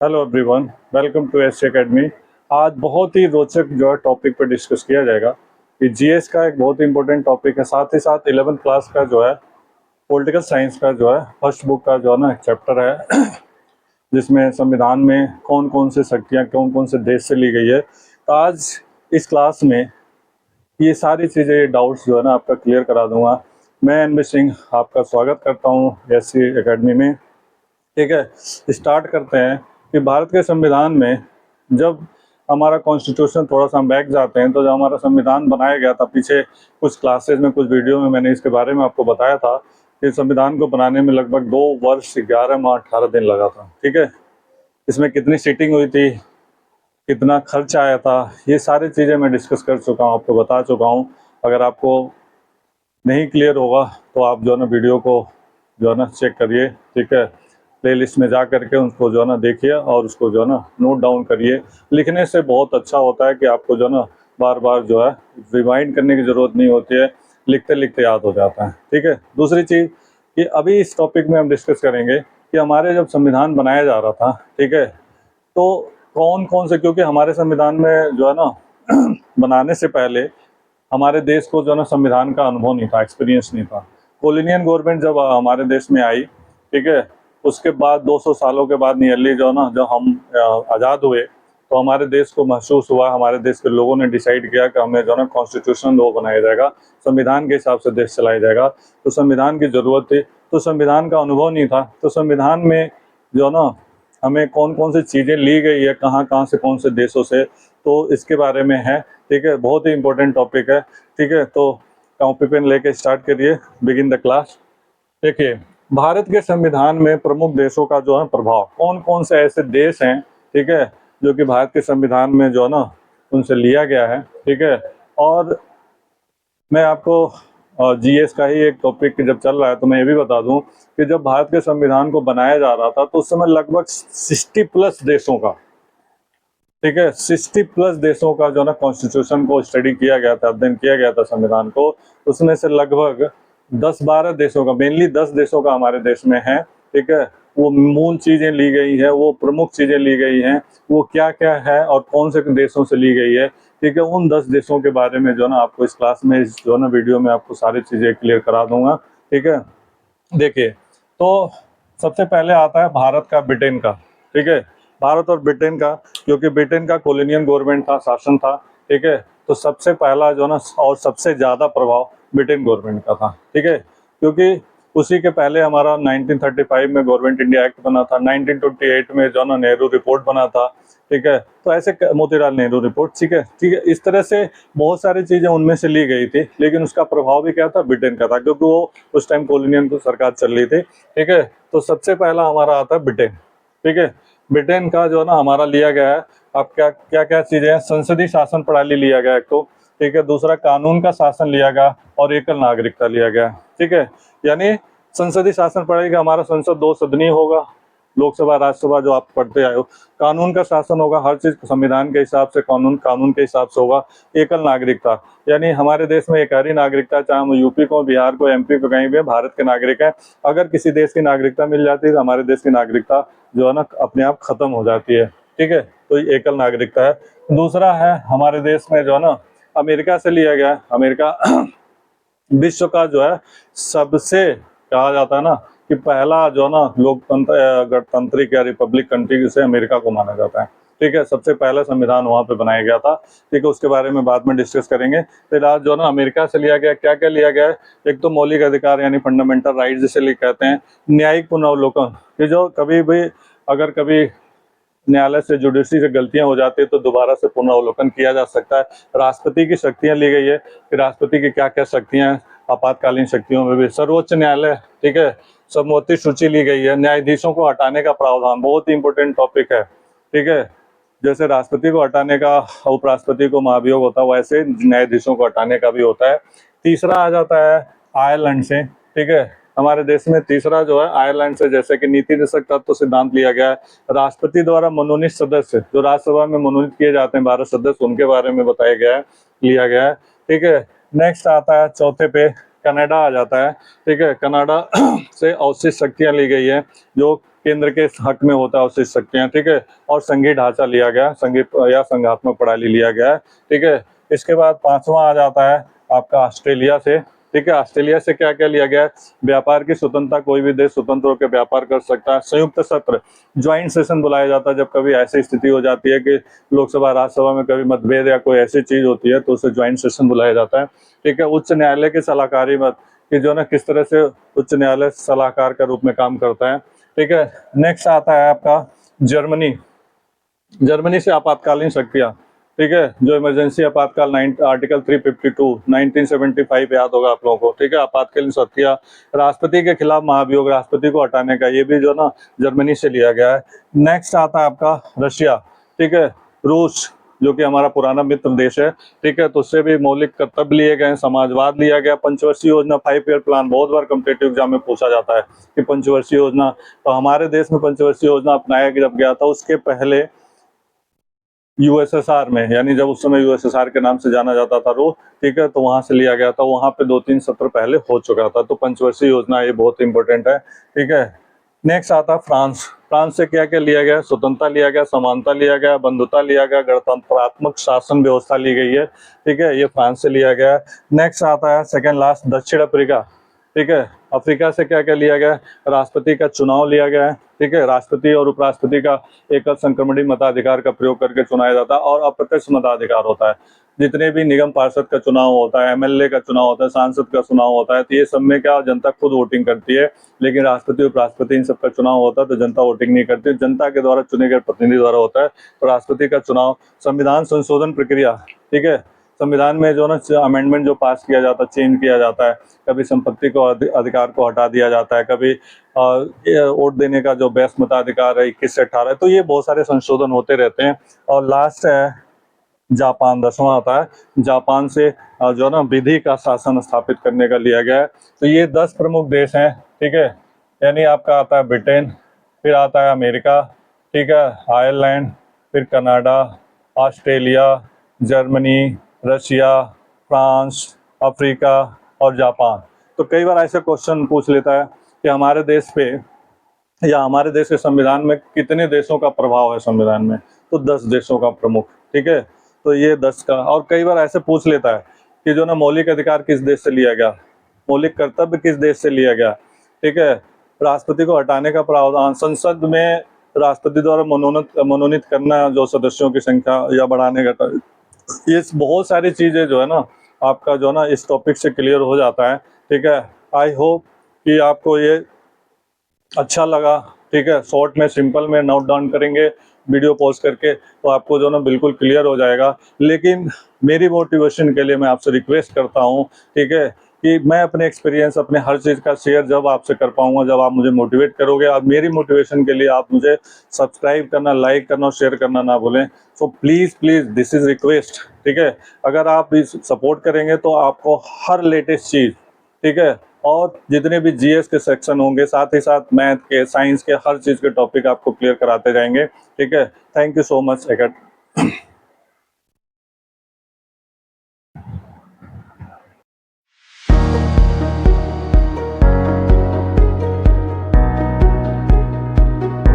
Hello everyone, welcome to S academy. आज बहुत ही रोचक जो है टॉपिक पर डिस्कस किया जाएगा कि जीएस का एक बहुत ही इंपॉर्टेंट टॉपिक है। साथ ही साथ 11th क्लास का जो है पॉलिटिकल साइंस का जो है फर्स्ट बुक का जो है ना एक चैप्टर है जिसमें संविधान में कौन कौन से शक्तियाँ कौन कौन से देश से ली गई है। तो आज इस क्लास में ये सारी चीज़ें, ये डाउट्स जो है ना आपका क्लियर करा दूंगा। मैं एनबी सिंह आपका स्वागत करता हूँ एस एकेडमी में। ठीक है, स्टार्ट करते हैं कि भारत के संविधान में जब हमारा कॉन्स्टिट्यूशन, थोड़ा सा हम बैक जाते हैं तो जब हमारा संविधान बनाया गया था, पीछे कुछ क्लासेस में कुछ वीडियो में मैंने इसके बारे में आपको बताया था कि संविधान को बनाने में लगभग 2 वर्ष 11 माह 18 दिन लगा था। ठीक है, इसमें कितनी सीटिंग हुई थी, कितना खर्च आया था, ये सारी चीज़ें मैं डिस्कस कर चुका हूँ, आपको बता चुका हूँ। अगर आपको नहीं क्लियर होगा तो आप जो है ना वीडियो को जो है ना चेक करिए। ठीक है, प्लेलिस्ट में जा करके उसको जो है ना देखिए और उसको जो है ना नोट डाउन करिए। लिखने से बहुत अच्छा होता है कि आपको जो है ना बार बार जो है रिमाइंड करने की ज़रूरत नहीं होती है, लिखते लिखते याद हो जाता है। ठीक है, दूसरी चीज़ कि अभी इस टॉपिक में हम डिस्कस करेंगे कि हमारे जब संविधान बनाया जा रहा था, ठीक है, तो कौन कौन से, क्योंकि हमारे संविधान में जो है ना बनाने से पहले हमारे देश को जो है ना संविधान का अनुभव नहीं था, एक्सपीरियंस नहीं था। कोलोनियल गवर्नमेंट जब हमारे देश में आई, ठीक है, उसके बाद 200 सालों के बाद नियरली जो है ना जब हम आज़ाद हुए तो हमारे देश को महसूस हुआ, हमारे देश के लोगों ने डिसाइड किया कि हमें जो है ना कॉन्स्टिट्यूशन वो बनाया जाएगा, संविधान के हिसाब से देश चलाया जाएगा। तो संविधान की ज़रूरत थी, तो संविधान का अनुभव नहीं था, तो संविधान में जो है ना हमें कौन कौन सी चीज़ें ली गई है, कहाँ कहाँ से, कौन से देशों से, तो इसके बारे में है। ठीक है, बहुत ही इंपॉर्टेंट टॉपिक है। ठीक है, तो कॉपी पेन लेके स्टार्ट करिए, बिगिन द क्लास। देखिए, भारत के संविधान में प्रमुख देशों का जो है प्रभाव, कौन कौन से ऐसे देश हैं, ठीक है, जो कि भारत के संविधान में जो है ना उनसे लिया गया है। ठीक है, और मैं आपको जीएस का ही एक टॉपिक जब चल रहा है तो मैं ये भी बता दूं कि जब भारत के संविधान को बनाया जा रहा था तो उस समय लगभग 60+ देशों का, ठीक है, 60+ देशों का जो है ना कॉन्स्टिट्यूशन को स्टडी किया गया था, अध्ययन किया गया था संविधान को। उसमें से लगभग 10-12 देशों का, मेनली 10 देशों का हमारे देश में है। ठीक है, वो मूल चीज़ें ली गई है, वो प्रमुख चीज़ें ली गई हैं, वो क्या क्या है और कौन से देशों से ली गई है। ठीक है, उन 10 देशों के बारे में जो है ना आपको इस क्लास में, इस जो है ना वीडियो में आपको सारी चीज़ें क्लियर करा दूंगा। ठीक है, देखिए, तो सबसे पहले आता है भारत का, ब्रिटेन का। ठीक है, भारत और ब्रिटेन का, क्योंकि ब्रिटेन का कॉलोनियल गवर्नमेंट था, शासन था। ठीक है, तो सबसे पहला जो ना और सबसे ज़्यादा प्रभाव ब्रिटेन गवर्नमेंट का था। ठीक है, क्योंकि उसी के पहले हमारा 1935 में गवर्नमेंट इंडिया एक्ट बना था, 1928 में जो ना नेहरू रिपोर्ट बना था। ठीक है, तो ऐसे मोतीलाल नेहरू रिपोर्ट। ठीक है, ठीक है, इस तरह से बहुत सारी चीज़ें उनमें से ली गई थी, लेकिन उसका प्रभाव भी क्या था, ब्रिटेन का था, क्योंकि वो उस टाइम कॉलोनियल की सरकार चल रही थी। ठीक है, तो सबसे पहला हमारा आता है ब्रिटेन। ठीक है, ब्रिटेन का जो है ना हमारा लिया गया है, अब क्या क्या क्या चीज़ें हैं, संसदीय शासन प्रणाली लिया गया एक तो। ठीक है, दूसरा कानून का शासन लिया गया और एकल नागरिकता लिया गया। ठीक है, यानी संसदीय शासन प्रणाली का हमारा संसद 2 सदनीय होगा, लोकसभा राज्यसभा जो आप पढ़ते आए हो। कानून का शासन होगा, हर चीज़ संविधान के हिसाब से, कानून कानून के हिसाब से होगा। एकल नागरिकता, यानी हमारे देश में एक ही नागरिकता, चाहे हम यूपी को, बिहार को, एमपी को, कहीं भी भारत के नागरिक हैं। अगर किसी देश की नागरिकता मिल जाती है तो हमारे देश की नागरिकता जो है ना अपने आप खत्म हो जाती है। ठीक है, तो ये एकल नागरिकता है। दूसरा है हमारे देश में जो है ना अमेरिका से लिया गया है। अमेरिका विश्व का जो है सबसे, कहा जाता है ना कि पहला जो है ना लोकतंत्र, गणतांत्रिक या रिपब्लिक कंट्री से अमेरिका को माना जाता है। ठीक है, सबसे पहला संविधान वहाँ पे बनाया गया था। ठीक है, उसके बारे में बाद में डिस्कस करेंगे। फिर आज जो है ना अमेरिका से लिया गया, क्या क्या लिया गया है। एक तो मौलिक अधिकार यानी फंडामेंटल राइट जिसे कहते हैं, न्यायिक पुनर्वलोकन, कि जो कभी भी अगर कभी न्यायालय से, जुडिशरी से गलतियां हो जाती है तो दोबारा से पुनर्वलोकन किया जा सकता है। राष्ट्रपति की शक्तियां ली गई है कि राष्ट्रपति की क्या क्या शक्तियां हैं, आपातकालीन शक्तियों में भी। सर्वोच्च न्यायालय, ठीक है, सर्वोच्च सूची ली गई है। न्यायाधीशों को हटाने का प्रावधान, बहुत ही इंपॉर्टेंट टॉपिक है। ठीक है, जैसे राष्ट्रपति को हटाने का, उपराष्ट्रपति को महाभियोग होता है, वैसे न्यायाधीशों को हटाने का भी होता है। तीसरा आ जाता है आयरलैंड से। ठीक है, हमारे देश में तीसरा जो है आयरलैंड से, जैसे कि नीति निषेध तत्व सिद्धांत लिया गया है। राष्ट्रपति द्वारा मनोनीत सदस्य जो राज्यसभा में मनोनीत किए जाते हैं 12 सदस्य, उनके बारे में बताया गया है, लिया गया है। ठीक है, नेक्स्ट आता है चौथे पे कनाडा आ जाता है, ठीक है। कनाडा से अवशिष्ट शक्तियां ली गई है, जो केंद्र के हक में होता है अवशिष्ट शक्तियां, ठीक है। और संघीय ढांचा लिया गया, संघीय या संघात्मक प्रणाली लिया गया है, ठीक है। इसके बाद पांचवा आ जाता है आपका ऑस्ट्रेलिया से, ठीक है। ऑस्ट्रेलिया से क्या क्या लिया गया है? व्यापार की स्वतंत्रता, कोई भी देश स्वतंत्र होकर व्यापार कर सकता है। संयुक्त सत्र, ज्वाइंट सेशन बुलाया जाता है जब कभी ऐसी स्थिति हो जाती है कि लोकसभा राज्यसभा में कभी मतभेद या कोई ऐसी चीज होती है तो उसे ज्वाइंट सेशन बुलाया जाता है, ठीक है। उच्च न्यायालय की सलाहकारी मत कि जो ना किस तरह से उच्च न्यायालय सलाहकार के रूप में काम करता है, ठीक है। नेक्स्ट आता है आपका जर्मनी। जर्मनी से आपातकालीन शक्तियां, ठीक है, जो इमरजेंसी आपातकाल आर्टिकल 352 1975 याद होगा आप लोगों को, ठीक है। आपातकालीन शक्तियां, राष्ट्रपति के खिलाफ महाभियोग, राष्ट्रपति को हटाने का, ये भी जो ना जर्मनी से लिया गया है। नेक्स्ट आता है आपका रशिया, ठीक है। रूस जो कि हमारा पुराना मित्र देश है, ठीक है, तो उससे भी मौलिक कर्तव्य लिए गए, समाजवाद लिया गया। पंचवर्षीय योजना, 5 ईयर प्लान, बहुत बार कॉम्पिटिटिव एग्जाम में पूछा जाता है कि पंचवर्षीय योजना, तो हमारे देश में पंचवर्षीय योजना अपनाया जब गया था, उसके पहले यूएसएसआर में, यानी जब उस समय यूएसएसआर के नाम से जाना जाता था रूस, ठीक है, तो वहां से लिया गया था, वहां पे 2-3 सत्र पहले हो चुका था। तो पंचवर्षीय योजना ये बहुत इंपॉर्टेंट है, ठीक है। नेक्स्ट आता है फ्रांस। फ्रांस से क्या क्या लिया गया? स्वतंत्रता लिया गया, समानता लिया गया, बंधुता लिया गया, गणतंत्रात्मक शासन व्यवस्था ली गई है, ठीक है, ये फ्रांस से लिया गया है। नेक्स्ट आता है सेकेंड लास्ट दक्षिण अफ्रीका, ठीक है। अफ्रीका से क्या क्या लिया गया? राष्ट्रपति का चुनाव लिया गया है, ठीक है। राष्ट्रपति और उपराष्ट्रपति का एकल संक्रमणीय मताधिकार का प्रयोग करके चुनाया जाता है, और अप्रत्यक्ष मताधिकार होता है। जितने भी निगम पार्षद का चुनाव होता है, एमएलए का चुनाव होता है, सांसद का चुनाव होता है, तो ये सब में क्या जनता खुद वोटिंग करती है, लेकिन राष्ट्रपति उपराष्ट्रपति इन सब का चुनाव होता है तो जनता वोटिंग नहीं करती, जनता के द्वारा चुने गए प्रतिनिधि द्वारा होता है। तो राष्ट्रपति का चुनाव, संविधान संशोधन प्रक्रिया, ठीक है, संविधान में जो ना अमेंडमेंट जो पास किया जाता है, चेंज किया जाता है, कभी संपत्ति को अधिकार को हटा दिया जाता है, कभी वोट देने का जो बेस मताधिकार है 21 से 18 है, तो ये बहुत सारे संशोधन होते रहते हैं। और लास्ट है जापान, 10वां आता है जापान से जो ना विधि का शासन स्थापित करने का लिया गया है। तो ये 10 प्रमुख देश हैं, ठीक है। यानी आपका आता है ब्रिटेन, फिर आता है अमेरिका, ठीक है, आयरलैंड, फिर Canada, Australia, Germany, Russia, France, Africa और जापान। तो कई बार ऐसे क्वेश्चन पूछ लेता है कि हमारे देश पे या हमारे देश के संविधान में कितने देशों का प्रभाव है संविधान में? तो 10 देशों का प्रमुख, ठीक है। तो ये 10 का, और कई बार ऐसे पूछ लेता है कि जो ना मौलिक अधिकार किस देश से लिया गया, मौलिक कर्तव्य किस देश से लिया गया, ठीक है। राष्ट्रपति को हटाने का प्रावधान, संसद में राष्ट्रपति द्वारा मनोनीत करना जो सदस्यों की संख्या या बढ़ाने का, ये बहुत सारी चीजें जो है ना आपका जो ना इस टॉपिक से क्लियर हो जाता है, ठीक है। आई होप कि आपको ये अच्छा लगा, ठीक है। शॉर्ट में सिंपल में नोट डाउन करेंगे वीडियो पॉज करके तो आपको जो ना बिल्कुल क्लियर हो जाएगा। लेकिन मेरी मोटिवेशन के लिए मैं आपसे रिक्वेस्ट करता हूँ, ठीक है, कि मैं अपने एक्सपीरियंस, अपने हर चीज़ का शेयर जब आपसे कर पाऊंगा, जब आप मुझे मोटिवेट करोगे। और मेरी मोटिवेशन के लिए आप मुझे सब्सक्राइब करना, लाइक करना और शेयर करना ना भूलें। So please please this is request, ठीक है। अगर आप इस सपोर्ट करेंगे तो आपको हर लेटेस्ट चीज़, ठीक है, और जितने भी जीएस के सेक्शन होंगे, साथ ही साथ मैथ के, साइंस के, हर चीज़ के टॉपिक आपको क्लियर कराते जाएंगे, ठीक है। Thank you so much.